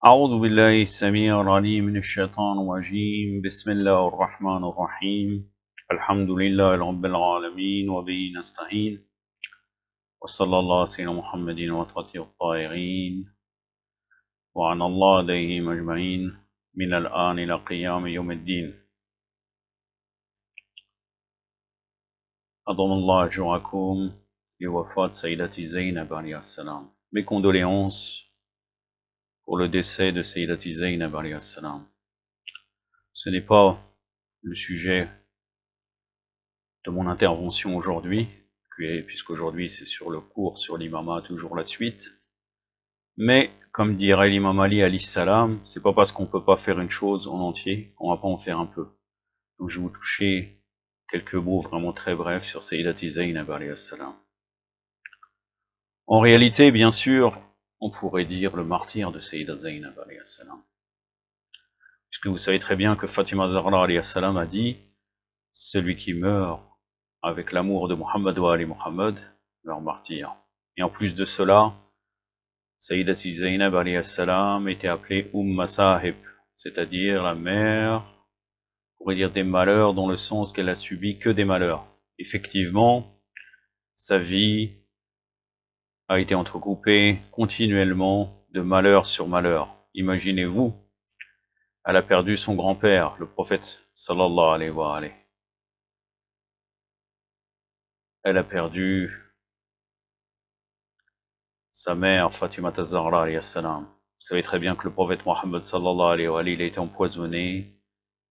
أعوذ بالله السميع العليم من الشيطان الرجيم بسم الله الرحمن الرحيم الحمد لله رب العالمين وبه نستعين وصلى الله على سيدنا محمد وطاته الطاهرين وعن الله عليهم أجمعين من الآن إلى قيام يوم الدين. أضم الله أجركم لوفاة سيدتي زينب عليه السلام. Mes condoléances pour le décès de Sayyidati Zaynab alayhi salam. Ce n'est pas le sujet de mon intervention aujourd'hui, puisqu'aujourd'hui c'est sur le cours sur l'imama, toujours la suite. Mais, comme dirait l'imam Ali alayhi salam, c'est pas parce qu'on peut pas faire une chose en entier qu'on va pas en faire un peu. Donc je vais vous toucher quelques mots vraiment très brefs sur Sayyidati Zaynab alayhi salam. En réalité, bien sûr, on pourrait dire le martyr de Sayyidati Zaynab alayhi salam. Puisque vous savez très bien que Fatima Zahra alayhi salam a dit, celui qui meurt avec l'amour de Muhammad wa Ali Muhammad meurt martyr. Et en plus de cela, Sayyidati Zaynab alayhi salam était appelée Masahib, c'est-à-dire la mère, on pourrait dire des malheurs, dans le sens qu'elle a subi que des malheurs. Effectivement, sa vie a été entrecoupée continuellement de malheur sur malheur. Imaginez-vous, elle a perdu son grand-père, le prophète sallallahu alayhi wa alayhi. Elle a perdu sa mère Fatima Zahra alayhi salam. Vous savez très bien que le prophète Mohammed sallallahu alayhi wa alayhi, il a été empoisonné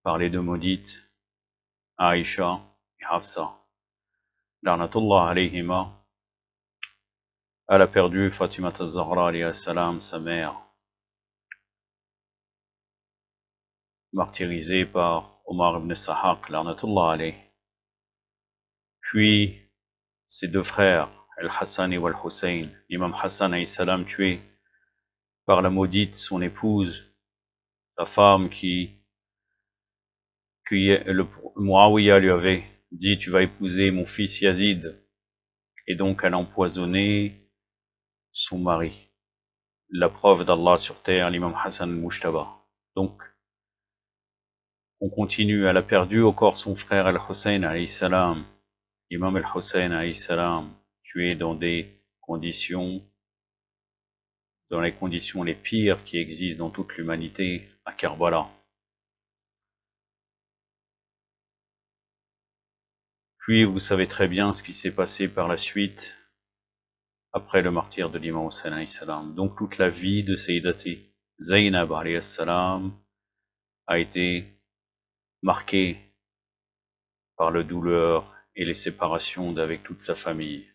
par les deux maudites, Aïcha et Hafsa. La'natullah alayhima. Elle a perdu Fatima Zahra alayhi salam, sa mère, martyrisée par Omar ibn Sahaq, La'natullah alayhi. Puis, ses deux frères, Al-Hassan et Al-Hussein, l'imam Hassan alayhi salam, tué par la maudite, son épouse, la femme qui le Muawiyah lui avait dit, tu vas épouser mon fils Yazid, et donc elle a empoisonné son mari. La preuve d'Allah sur terre, l'imam Hassan al-Mushtaba. Donc, on continue, elle a perdu encore son frère Al-Hussein alayhi salam, l'imam Al-Hussein alayhi salam, tué dans les conditions les pires qui existent dans toute l'humanité, à Karbala. Puis vous savez très bien ce qui s'est passé par la suite, après le martyre de l'imam Hussein alayhi salam. Donc toute la vie de Sayyidati Zaynab alayhi salam a été marquée par la douleur et les séparations d'avec toute sa famille.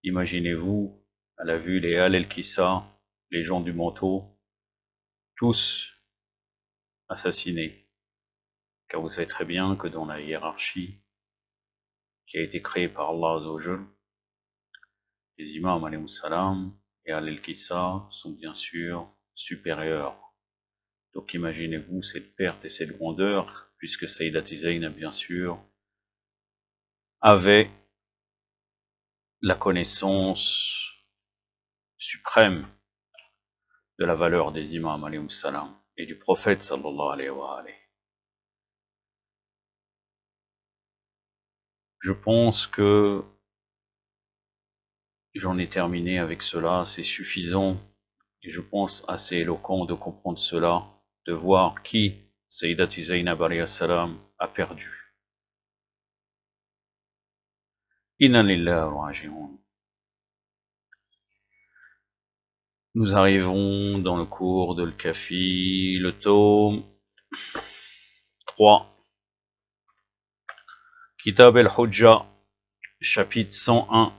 Imaginez-vous, elle a vu les Al-Kissa, les gens du manteau, tous assassinés. Car vous savez très bien que dans la hiérarchie qui a été créée par Allah Azzawajal, les imams alayhi salam et Al-Kissa sont bien sûr supérieurs. Donc imaginez-vous cette perte et cette grandeur, puisque Sayyidati Zaynab bien sûr avait la connaissance suprême de la valeur des imams alayhi salam et du prophète sallallahu alayhi wa alayhi. Je pense que j'en ai terminé avec cela, c'est suffisant, et je pense assez éloquent de comprendre cela, de voir qui Sayyidati Zaynab alayhi salam a perdu. Inna lillahi wa raji'un. Nous arrivons dans le cours de Al-Kafi, le tome 3, Kitab al-Hujja, chapitre 101.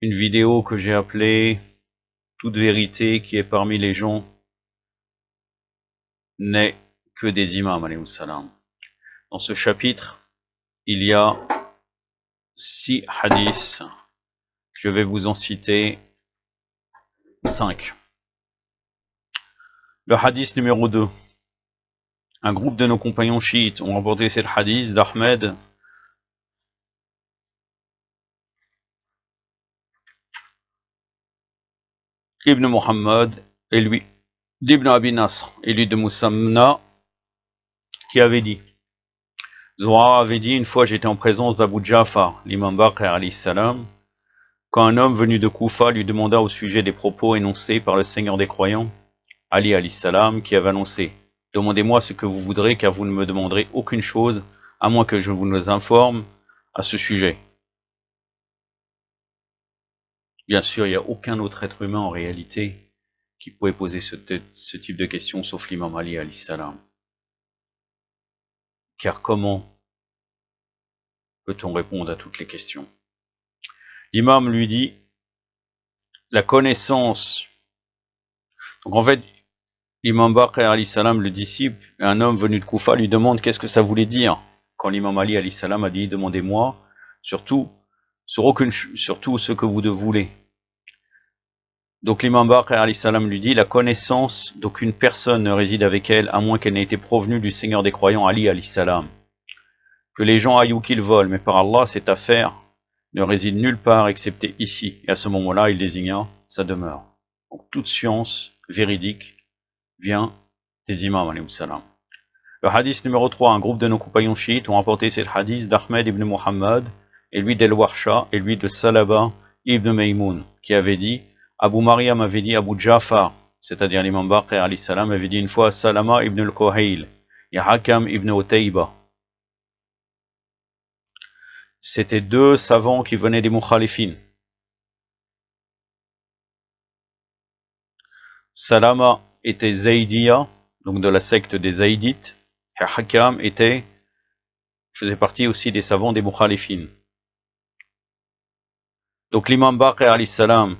Une vidéo que j'ai appelée Toute vérité qui est parmi les gens n'est que des imams alayhi salam. Dans ce chapitre, il y a 6 hadiths. Je vais vous en citer 5. Le hadith numéro 2. Un groupe de nos compagnons chiites ont rapporté cet hadith d'Ahmed ibn Muhammad, et lui, d'Ibn Abi Nasr, et lui de Musamna, qui avait dit, Zouara avait dit, une fois j'étais en présence d'Abu Ja'far, l'imam Baqir alayhi salam, quand un homme venu de Koufa lui demanda au sujet des propos énoncés par le Seigneur des croyants, Ali alayhi salam, qui avait annoncé, demandez-moi ce que vous voudrez, car vous ne me demanderez aucune chose, à moins que je vous informe à ce sujet. Bien sûr, il n'y a aucun autre être humain en réalité qui pouvait poser ce type de questions, sauf l'imam Ali alayhi salam. Car comment peut-on répondre à toutes les questions? L'imam lui dit, la connaissance. Donc en fait, l'imam Baqir alayhi salam, le disciple, un homme venu de Koufa, lui demande qu'est-ce que ça voulait dire. Quand l'imam Ali alayhi salam a dit, demandez-moi surtout ce que vous voulez. Donc l'imam Baqir alayhi salam lui dit, la connaissance d'aucune personne ne réside avec elle, à moins qu'elle n'ait été provenue du Seigneur des croyants, Ali alayhi salam. Que les gens aillent où qu'ils veulent, mais par Allah, cette affaire ne réside nulle part excepté ici. Et à ce moment-là, il désigna sa demeure. Donc toute science véridique vient des imams alayhi salam. Le hadith numéro 3, un groupe de nos compagnons chiites ont rapporté cet hadith d'Ahmed ibn Muhammad, et lui d'El-Warsha, et lui de Salaba ibn Maymoun, qui avait dit, Abu Maryam avait dit Abu Ja'far, c'est-à-dire l'imam Baqir alayhi salam, avait dit une fois Salama ibn al-Kuhayl et Hakam ibn Utayba. C'était deux savants qui venaient des Mukhalifin. Salama était Zaïdiya, donc de la secte des Zaïdites, et Hakam faisait partie aussi des savants des Mukhalifin. Donc l'imam Baqir alayhi salam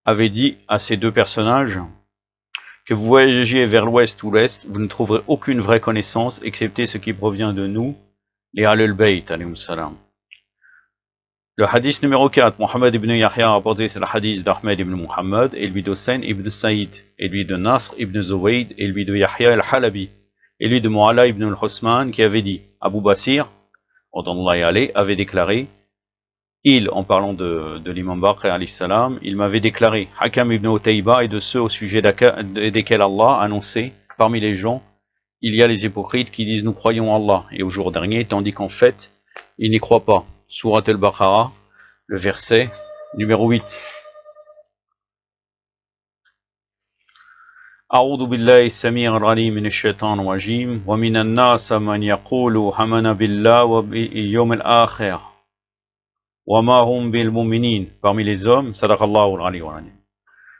avait dit à ces deux personnages, que vous voyagiez vers l'ouest ou l'est, vous ne trouverez aucune vraie connaissance, excepté ce qui provient de nous, les Ahlul Bayt, alayhi salam. Le hadith numéro 4, Mohammed ibn Yahya a rapporté, c'est le hadith d'Ahmed ibn Muhammad, et lui d'Hussein ibn Saïd, et lui de Nasr ibn Zuwayd, et lui de Yahya al-Halabi, et lui de Mu'ala ibn al-Husman, qui avait dit, Abu Basir, avait déclaré, en parlant de l'imam Baqir alayhi salam, il m'avait déclaré, Hakam ibn Utayba est de ceux au sujet desquels Allah a annoncé, parmi les gens, il y a les hypocrites qui disent nous croyons en Allah, et au jour dernier, tandis qu'en fait, ils n'y croient pas. Surat al-Baqarah, le verset numéro 8. أعوذ بالله السميع العليم من الشيطان الرجيم ومن الناس من يقول آمنا بالله وباليوم الآخر وما هم بالمؤمنين. Parmi les hommes, sadaqallahu al-ali wa alim.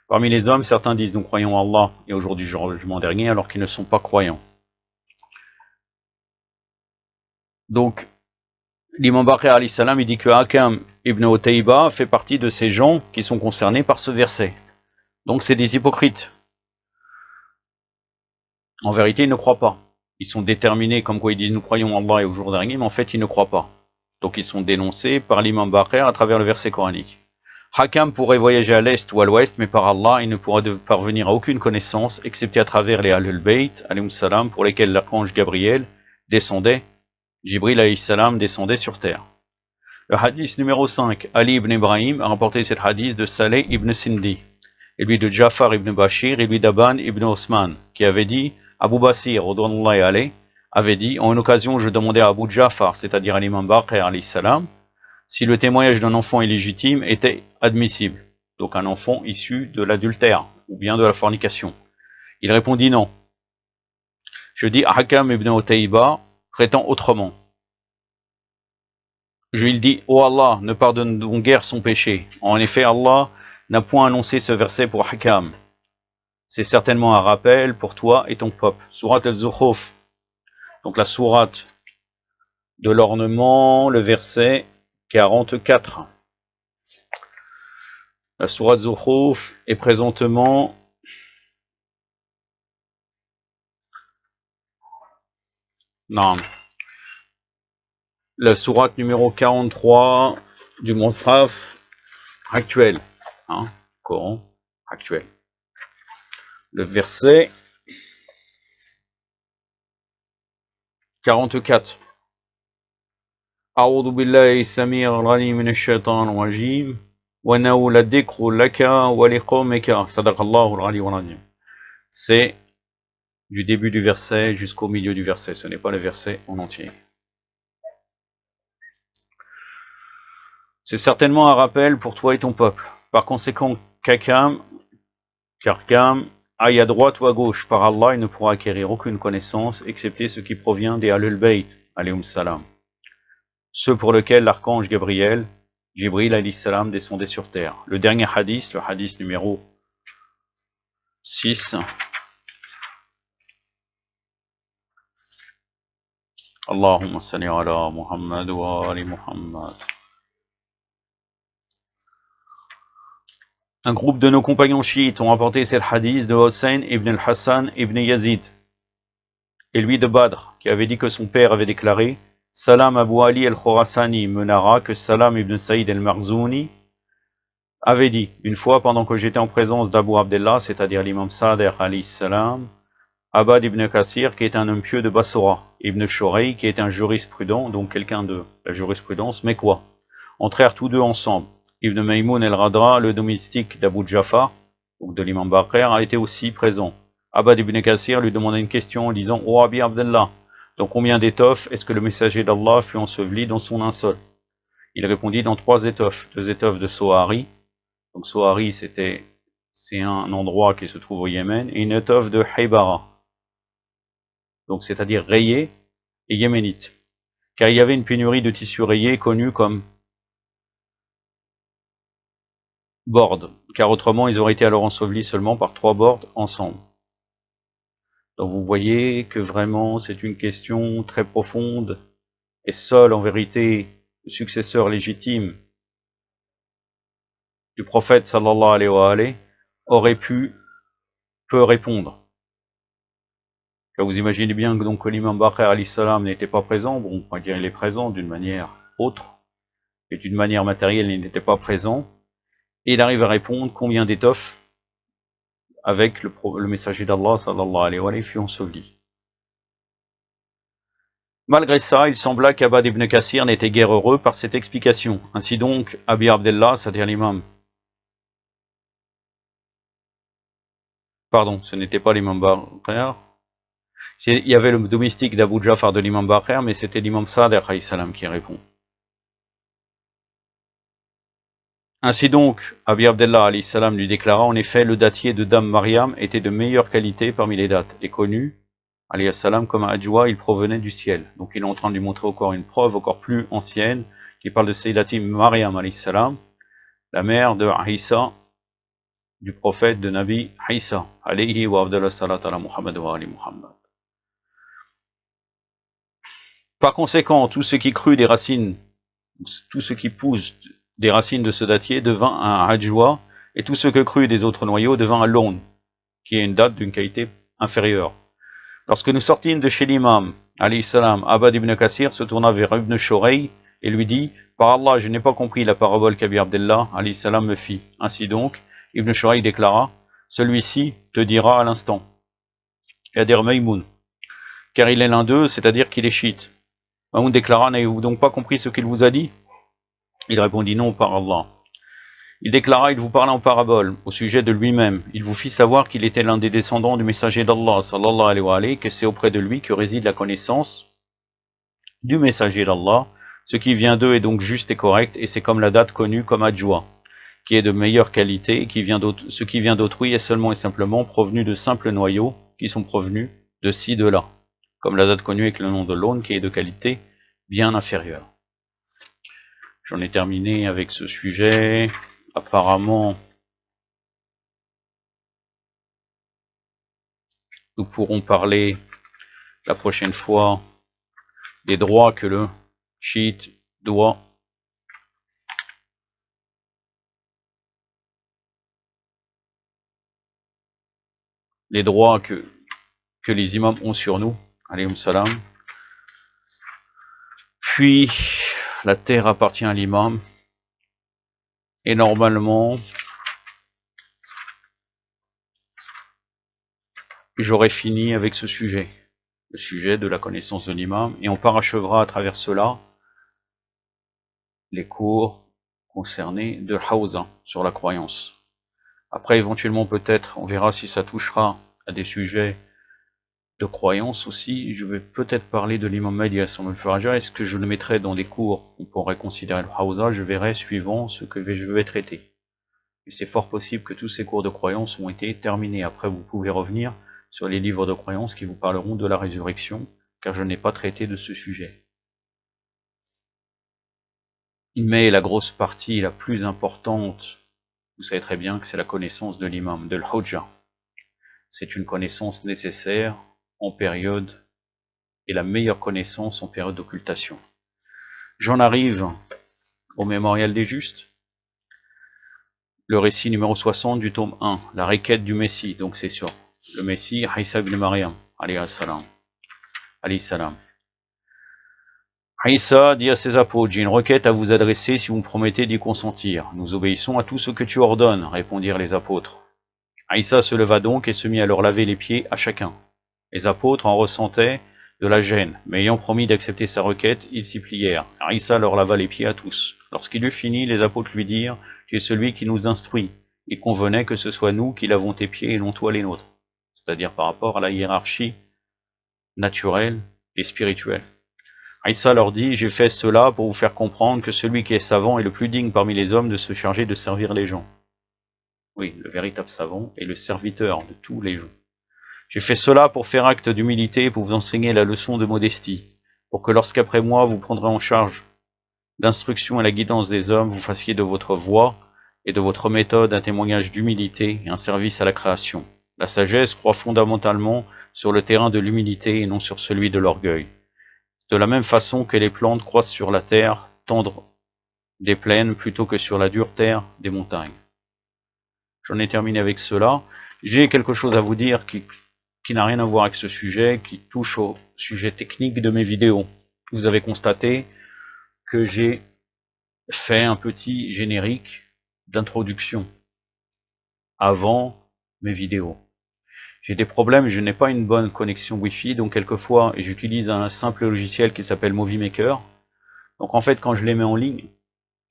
Parmi les hommes, certains disent nous croyons en Allah et au jour du jugement dernier alors qu'ils ne sont pas croyants. Donc, l'imam Baqir alayhi salam, il dit que Hakam ibn Utayba fait partie de ces gens qui sont concernés par ce verset. Donc c'est des hypocrites. En vérité, ils ne croient pas. Ils sont déterminés comme quoi ils disent nous croyons en Allah et au jour dernier, mais en fait ils ne croient pas. Donc ils sont dénoncés par l'imam Baqir à travers le verset coranique. Hakam pourrait voyager à l'est ou à l'ouest, mais par Allah, il ne pourra parvenir à aucune connaissance, excepté à travers les Ahlul Bayt, alayhim salam, pour lesquels l'archange Gabriel descendait, Jibril alayhi salam descendait sur terre. Le hadith numéro 5, Ali ibn Ibrahim a rapporté cet hadith de Saleh ibn Sindi, et lui de Jafar ibn Bashir, et lui d'Aban ibn Osman, qui avait dit, Abu Basir, avait dit, en une occasion, je demandais à Abu Jafar, c'est-à-dire à l'imam Baqir alayhi salam, si le témoignage d'un enfant illégitime était admissible, donc un enfant issu de l'adultère, ou bien de la fornication. Il répondit non. Je dis à Hakam ibn Utayba, prétend autrement. Je lui dis, ô Allah, ne pardonne donc guère son péché. En effet, Allah n'a point annoncé ce verset pour Hakam. C'est certainement un rappel pour toi et ton peuple. Surat al-Zukhruf, donc la sourate de l'ornement, le verset 44. La sourate Zukhruf est présentement la sourate numéro 43 du Mus'haf actuel, Coran actuel. Le verset 44. أعوذ بالله السميع العليم من الشيطان الرجيم وإنه لذكر لك ولقومك صدق الله العلي العظيم. C'est du début du verset jusqu'au milieu du verset, ce n'est pas le verset en entier. C'est certainement un rappel pour toi et ton peuple. Par conséquent, Karkam, aille à droite ou à gauche, par Allah, il ne pourra acquérir aucune connaissance, excepté ce qui provient des Ahlul Bayt, alayhum salam. Ceux pour lesquels l'archange Gabriel, Jibril alayhi salam, descendait sur terre. Le dernier hadith, le hadith numéro 6. Allahumma salli ala Muhammad wa ali Muhammad. Un groupe de nos compagnons chiites ont rapporté cet hadith de Hossein ibn al-Hassan ibn Yazid, et lui de Badr, qui avait dit que son père avait déclaré « Salam Abu Ali al-Khorasani menara que Salam ibn Saïd al-Marzouni avait dit, une fois pendant que j'étais en présence d'Abu Abdullah, c'est-à-dire l'imam Sadr alayhi salam, Abad ibn Kassir, qui est un homme pieux de Bassora, Ibn Shorey, qui est un jurisprudent, donc quelqu'un de la jurisprudence, mais quoi, entrèrent tous deux ensemble. Ibn Maymoun el-Radra, le domestique d'Abu Jafar, donc de l'imam Baqir, a été aussi présent. Abad ibn Kassir lui demanda une question en disant « Ô Abi Abdallah, dans combien d'étoffes est-ce que le messager d'Allah fut enseveli dans son linceul ?» Il répondit « Dans 3 étoffes, 2 étoffes de Sohari ». Donc Sohari, c'est un endroit qui se trouve au Yémen, et une étoffe de Haybara, donc c'est-à-dire rayé et yéménite, car il y avait une pénurie de tissus rayés connue comme bordes, car autrement ils auraient été alors ensevelis seulement par 3 bordes ensemble. Donc vous voyez que vraiment c'est une question très profonde, et seul en vérité le successeur légitime du prophète sallallahu alayhi wa alayhi aurait peut répondre. Car vous imaginez bien que donc l'imam Baqir alayhi salam n'était pas présent, bon on va dire il est présent d'une manière autre, et d'une manière matérielle il n'était pas présent, et il arrive à répondre combien d'étoffes avec le messager d'Allah sallallahu alayhi wa alayhi fut enseveli. Malgré ça, il sembla qu'Abad ibn Kassir n'était guère heureux par cette explication. Ainsi donc, Abi Abdullah, c'est-à-dire l'imam, pardon, ce n'était pas l'imam Baqir, il y avait le domestique d'Abu Jafar de l'imam Baqir, mais c'était l'imam Sadr alayhi salam qui répond. Ainsi donc, Abi Abdullah alayhi salam lui déclara, en effet, le dattier de Dame Mariam était de meilleure qualité parmi les dates, et connu, alayhi salam, comme un adjoua, il provenait du ciel. Donc il est en train de lui montrer encore une preuve encore plus ancienne, qui parle de Sayyidati Mariam alayhi salam, la mère de Isa, du prophète de Nabi Isa, alayhi wa abdallah salat ala Muhammad wa ali Muhammad. Par conséquent, tout ce qui crut des racines, tout ce qui pousse des racines de ce dattier devint un adjoua, et tout ce que crut des autres noyaux devint un lôn, qui est une date d'une qualité inférieure. Lorsque nous sortîmes de chez l'imam, alayhi salam, Abad ibn Kassir se tourna vers Ibn Shorey et lui dit « Par Allah, je n'ai pas compris la parabole qu'Abi Abdullah, alayhi salam, me fit. » Ainsi donc, Ibn Shorey déclara « Celui-ci te dira à l'instant. » C'est-à-dire Maymoun, car il est l'un d'eux, c'est-à-dire qu'il est chiite. Maymoun déclara « N'avez-vous donc pas compris ce qu'il vous a dit ?» Il répondit « Non, par Allah. » Il déclara, il vous parlait en parabole, au sujet de lui-même. Il vous fit savoir qu'il était l'un des descendants du messager d'Allah, sallallahu alayhi wa alayhi, que c'est auprès de lui que réside la connaissance du messager d'Allah. Ce qui vient d'eux est donc juste et correct, et c'est comme la date connue comme adjoua, qui est de meilleure qualité, et ce qui vient d'autrui est seulement et simplement provenu de simples noyaux, qui sont provenus de ci, de là, comme la date connue avec le nom de l'aune, qui est de qualité bien inférieure. J'en ai terminé avec ce sujet. Apparemment, nous pourrons parler la prochaine fois des droits que le chiite doit les droits que les imams ont sur nous, alayhum salam. Puis, la terre appartient à l'imam, et normalement, j'aurai fini avec ce sujet, le sujet de la connaissance de l'imam, et on parachèvera à travers cela les cours concernés de Hawza sur la croyance. Après, éventuellement, peut-être, on verra si ça touchera à des sujets de croyance aussi. Je vais peut-être parler de l'imam Mahdi Hassan al-Faraja. Est-ce que je le mettrai dans des cours où on pourrait considérer le Hawza? Je verrai suivant ce que je vais traiter. Et c'est fort possible que tous ces cours de croyance ont été terminés. Après, vous pouvez revenir sur les livres de croyance qui vous parleront de la résurrection, car je n'ai pas traité de ce sujet. Mais la grosse partie, la plus importante, vous savez très bien que c'est la connaissance de l'imam, de l'hujja. C'est une connaissance nécessaire en période, et la meilleure connaissance en période d'occultation. J'en arrive au mémorial des justes, le récit numéro 60 du tome 1, la requête du Messie, donc c'est sur le Messie, Isa ibn Maryam, alayhi salam. Isa dit à ses apôtres, j'ai une requête à vous adresser si vous me promettez d'y consentir. Nous obéissons à tout ce que tu ordonnes, répondirent les apôtres. Isa se leva donc et se mit à leur laver les pieds à chacun. Les apôtres en ressentaient de la gêne, mais ayant promis d'accepter sa requête, ils s'y plièrent. Isa leur lava les pieds à tous. Lorsqu'il eut fini, les apôtres lui dirent, tu es celui qui nous instruit. Il convenait que ce soit nous qui lavons tes pieds et non toi les nôtres. C'est-à-dire par rapport à la hiérarchie naturelle et spirituelle. Isa leur dit, j'ai fait cela pour vous faire comprendre que celui qui est savant est le plus digne parmi les hommes de se charger de servir les gens. Oui, le véritable savant est le serviteur de tous les gens. J'ai fait cela pour faire acte d'humilité et pour vous enseigner la leçon de modestie, pour que lorsqu'après moi vous prendrez en charge l'instruction et la guidance des hommes, vous fassiez de votre voix et de votre méthode un témoignage d'humilité et un service à la création. La sagesse croit fondamentalement sur le terrain de l'humilité et non sur celui de l'orgueil. De la même façon que les plantes croissent sur la terre tendre des plaines plutôt que sur la dure terre des montagnes. J'en ai terminé avec cela. J'ai quelque chose à vous dire qui n'a rien à voir avec ce sujet, qui touche au sujet technique de mes vidéos. Vous avez constaté que j'ai fait un petit générique d'introduction avant mes vidéos. J'ai des problèmes, je n'ai pas une bonne connexion Wi-Fi, donc quelquefois j'utilise un simple logiciel qui s'appelle Movie Maker. Donc en fait, quand je les mets en ligne,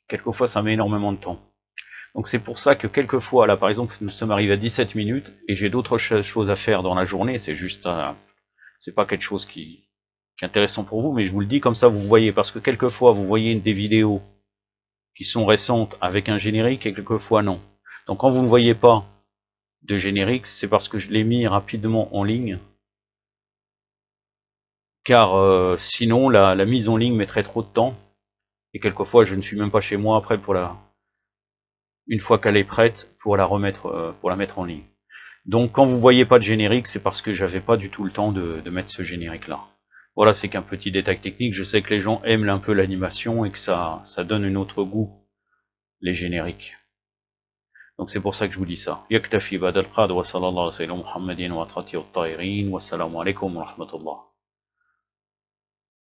quelquefois ça met énormément de temps. Donc c'est pour ça que quelquefois, là par exemple, nous sommes arrivés à 17 minutes et j'ai d'autres choses à faire dans la journée, c'est juste c'est pas quelque chose qui est intéressant pour vous, mais je vous le dis comme ça vous voyez, parce que quelquefois vous voyez des vidéos qui sont récentes avec un générique et quelquefois non. Donc quand vous ne voyez pas de générique, c'est parce que je l'ai mis rapidement en ligne, car sinon la mise en ligne mettrait trop de temps, et quelquefois je ne suis même pas chez moi après pour une fois qu'elle est prête pour la mettre en ligne. Donc quand vous voyez pas de générique, c'est parce que j'avais pas du tout le temps de mettre ce générique là. Voilà, c'est qu'un petit détail technique. Je sais que les gens aiment un peu l'animation et que ça donne un autre goût, les génériques. Donc c'est pour ça que je vous dis ça. Yaktafi badal qad wa sallallahu alayhi wa sallam Muhammadin wa atrati wa tahirin wa assalamu alaikum wa rahmatullah.